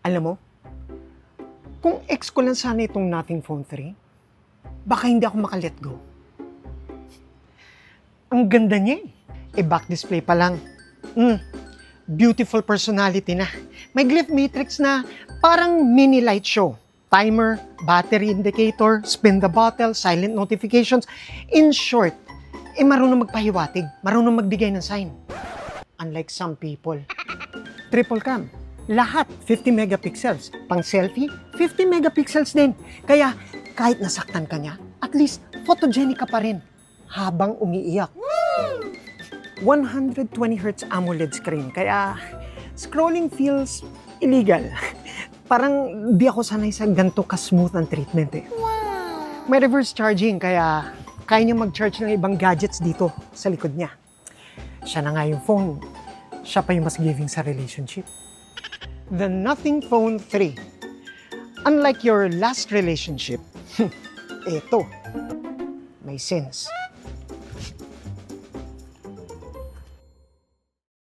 Alam mo, kung ex ko lang sana itong Nothing Phone 3, baka hindi ako makalet go. Ang ganda niya eh. Back display pa lang. Beautiful personality na. May glyph matrix na parang mini light show. Timer, battery indicator, spin the bottle, silent notifications. In short, marunong magpahiwatig, marunong magbigay ng sign. Unlike some people. Triple cam. Lahat 50 megapixels. Pang selfie, 50 megapixels din. Kaya kahit nasaktan ka niya, at least photogenic ka pa rin habang umiiyak. 120 Hz AMOLED screen, kaya scrolling feels illegal. Parang di ako sanay sa ganito ka-smooth ang treatment eh. Wow. May reverse charging, kaya kaya niya mag-charge ng ibang gadgets dito sa likod niya. Siya na nga yung phone, siya pa yung mas giving sa relationship. The Nothing Phone 3. Unlike your last relationship, eto, may sense.